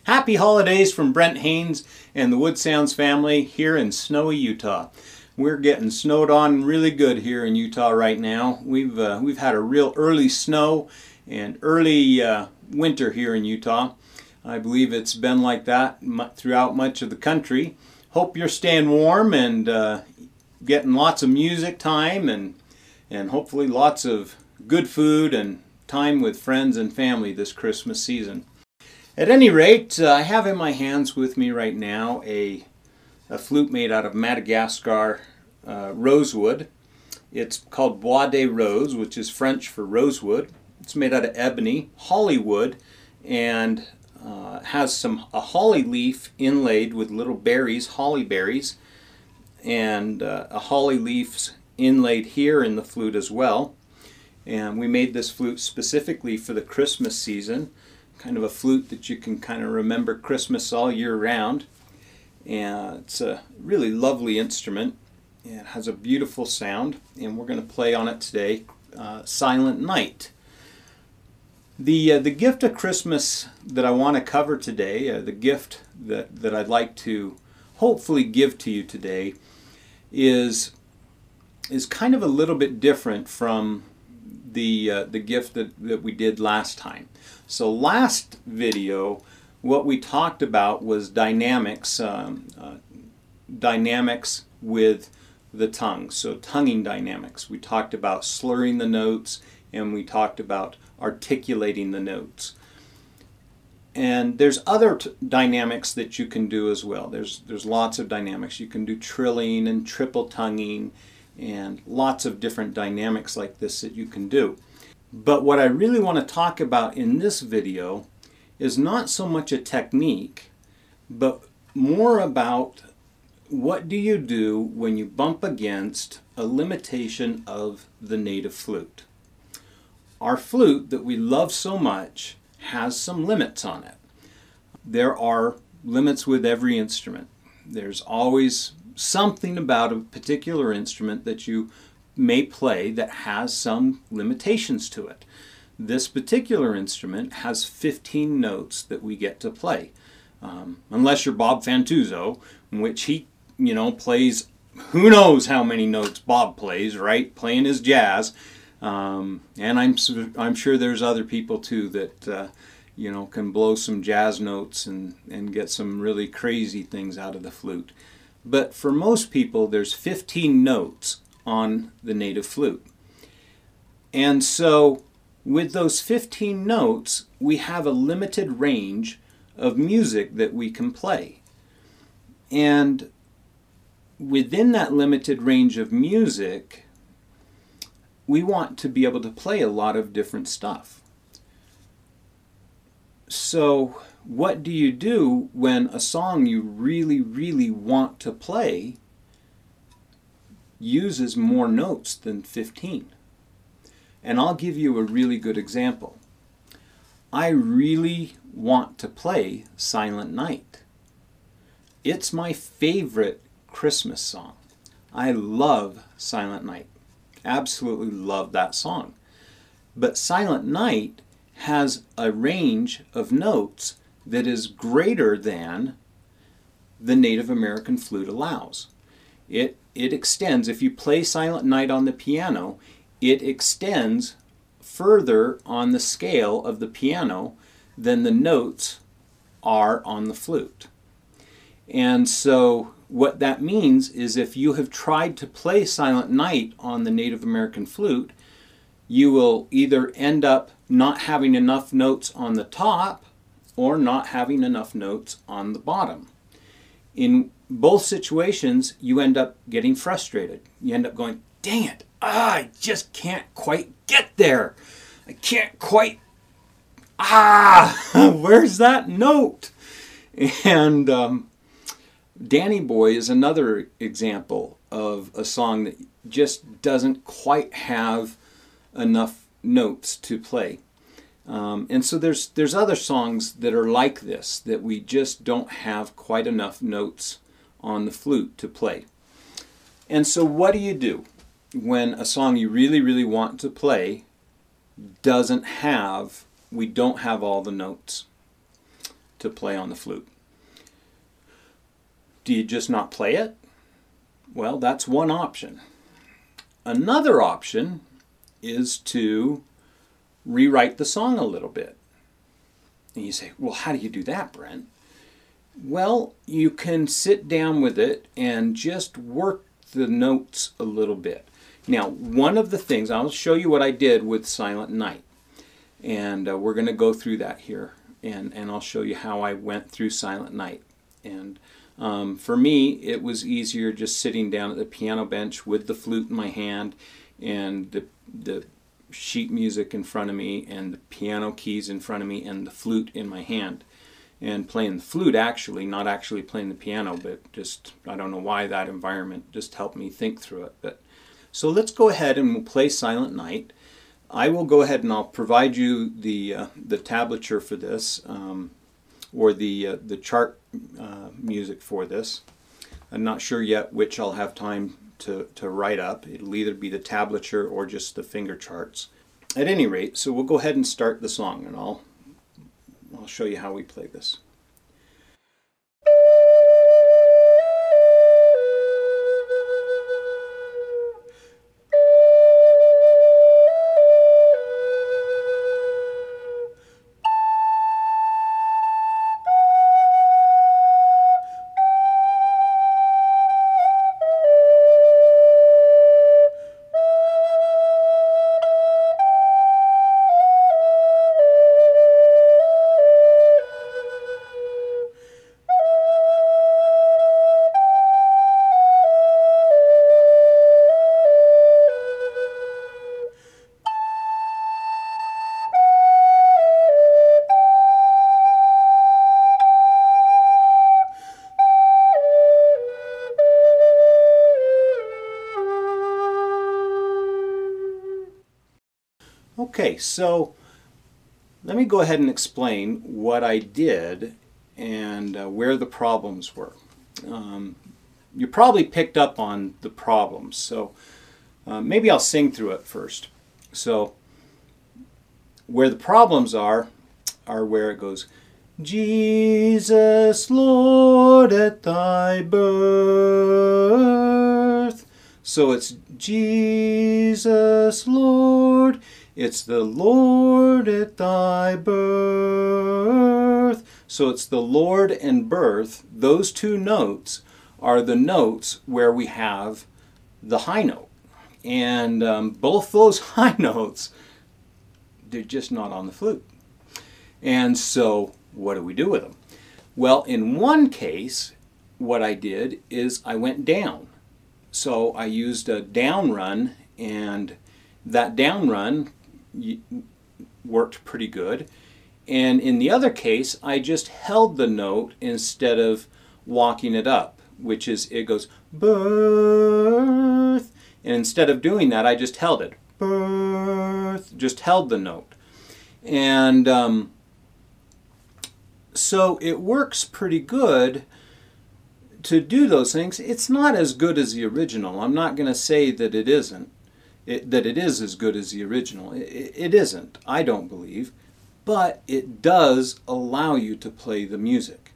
Happy holidays from Brent Haynes and the Wood Sounds family here in snowy Utah. We're getting snowed on really good here in Utah right now. We've had a real early snow and early winter here in Utah. I believe it's been like that throughout much of the country. Hope you're staying warm and getting lots of music time and hopefully lots of good food and time with friends and family this Christmas season. At any rate, I have in my hands with me right now a flute made out of Madagascar rosewood. It's called Bois de Rose, which is French for rosewood. It's made out of ebony, holly wood, and has a holly leaf inlaid with little berries, holly berries, and a holly leaf inlaid here in the flute as well. And we made this flute specifically for the Christmas season. Kind of a flute that you can kind of remember Christmas all year round. And it's a really lovely instrument. It has a beautiful sound, and we're going to play on it today, Silent Night. The gift of Christmas that I want to cover today, the gift that I'd like to hopefully give to you today, is kind of a little bit different from the gift that we did last time. So last video, what we talked about was dynamics, dynamics with the tongue. So tonguing dynamics. We talked about slurring the notes, and we talked about articulating the notes. And there's other dynamics that you can do as well. There's lots of dynamics. You can do trilling and triple tonguing and lots of different dynamics like this that you can do. But what I really want to talk about in this video is not so much a technique, but more about what do you do when you bump against a limitation of the native flute. Our flute that we love so much has some limits on it. There are limits with every instrument. There's always something about a particular instrument that you may play that has some limitations to it. This particular instrument has 15 notes that we get to play. Unless you're Bob Fantuzzo, in which he, plays who knows how many notes Bob plays, right? Playing his jazz. And I'm sure there's other people too that can blow some jazz notes and get some really crazy things out of the flute. But for most people, there's 15 notes on the native flute. And so with those 15 notes, we have a limited range of music that we can play. And within that limited range of music, we want to be able to play a lot of different stuff. So what do you do when a song you really, really want to play uses more notes than 15? And I'll give you a really good example. I really want to play Silent Night. It's my favorite Christmas song. I love Silent Night. Absolutely love that song. But Silent Night has a range of notes that is greater than the Native American flute allows. It extends, if you play Silent Night on the piano, it extends further on the scale of the piano than the notes are on the flute. And so what that means is if you have tried to play Silent Night on the Native American flute, you will either end up not having enough notes on the top or not having enough notes on the bottom. In both situations, you end up getting frustrated. You end up going, dang it, I just can't quite get there. I can't quite, where's that note? And Danny Boy is another example of a song that just doesn't quite have enough notes to play. And so there's other songs that are like this, that we just don't have quite enough notes on the flute to play. And so what do you do when a song you really, really want to play we don't have all the notes? to play on the flute. Do you just not play it? Well, that's one option. Another option is to rewrite the song a little bit. And you say, well, how do you do that, Brent? Well, you can sit down with it and just work the notes a little bit. Now, one of the things, I'll show you what I did with Silent Night. And we're going to go through that here. And I'll show you how I went through Silent Night. And for me, it was easier just sitting down at the piano bench with the flute in my hand and the sheet music in front of me and the piano keys in front of me and the flute in my hand. And playing the flute, actually, not actually playing the piano, but just, I don't know why that environment just helped me think through it. So let's go ahead and we'll play Silent Night. I will go ahead and I'll provide you the tablature for this, or the chart music for this. I'm not sure yet which I'll have time to write up. It'll either be the tablature or just the finger charts. At any rate, so we'll go ahead and start the song, and I'll show you how we play this. Okay, so let me go ahead and explain what I did and where the problems were. You probably picked up on the problems, so maybe I'll sing through it first. So where the problems are where it goes, Jesus, Lord, at thy birth. So it's Jesus, Lord. It's the Lord at thy birth. So it's the Lord and birth. Those two notes are the notes where we have the high note. And both those high notes, they're just not on the flute. And so what do we do with them? Well, in one case, what I did is I went down. So I used a down run, and that down run worked pretty good. And in the other case, I just held the note instead of walking it up, which is, it goes birth, and instead of doing that, I just held it, birth, just held the note. And so it works pretty good to do those things. It's not as good as the original. I'm not going to say that it isn't. That it is as good as the original. It isn't, I don't believe, but it does allow you to play the music,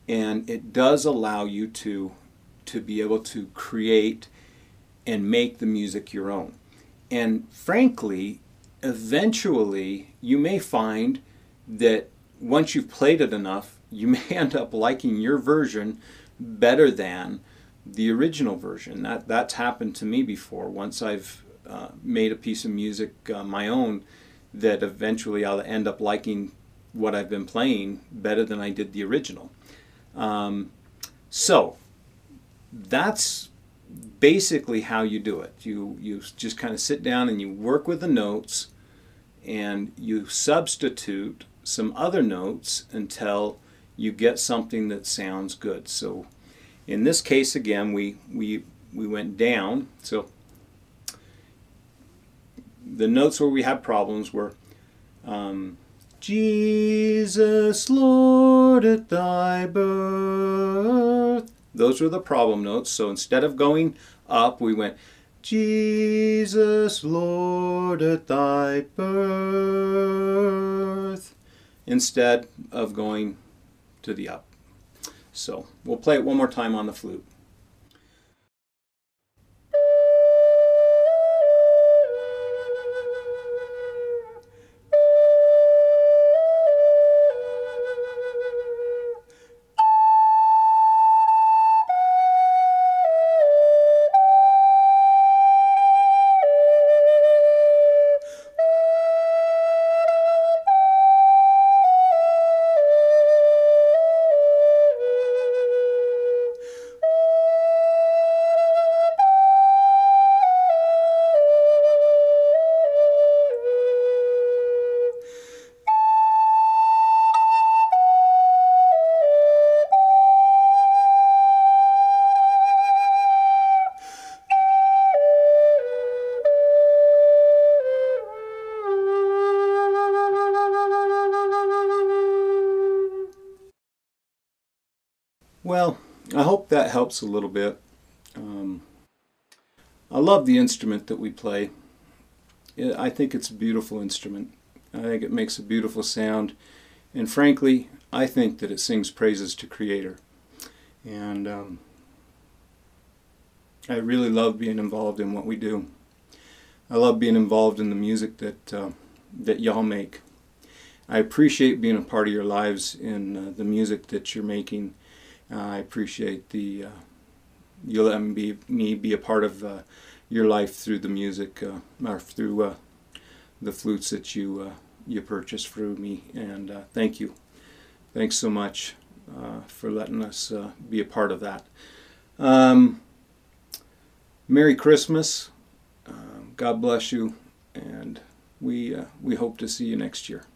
and it does allow you to be able to create and make the music your own. And frankly, eventually you may find that once you've played it enough, you may end up liking your version better than the original version. That's happened to me before. Once I've made a piece of music my own, that eventually I'll end up liking what I've been playing better than I did the original. So that's basically how you do it. You just kind of sit down and you work with the notes, and you substitute some other notes until you get something that sounds good. So in this case, again, we went down. So the notes where we had problems were Jesus, Lord, at thy birth. Those were the problem notes. So instead of going up, we went Jesus, Lord, at thy birth, instead of going to the up. So we'll play it one more time on the flute. Well, I hope that helps a little bit. I love the instrument that we play. I think it's a beautiful instrument. I think it makes a beautiful sound. And frankly, I think that it sings praises to Creator. And I really love being involved in what we do. I love being involved in the music that y'all make. I appreciate being a part of your lives in the music that you're making. I appreciate you letting me be a part of your life through the music, or through the flutes that you purchased through me. And thank you. Thanks so much for letting us be a part of that. Merry Christmas. God bless you, and we hope to see you next year.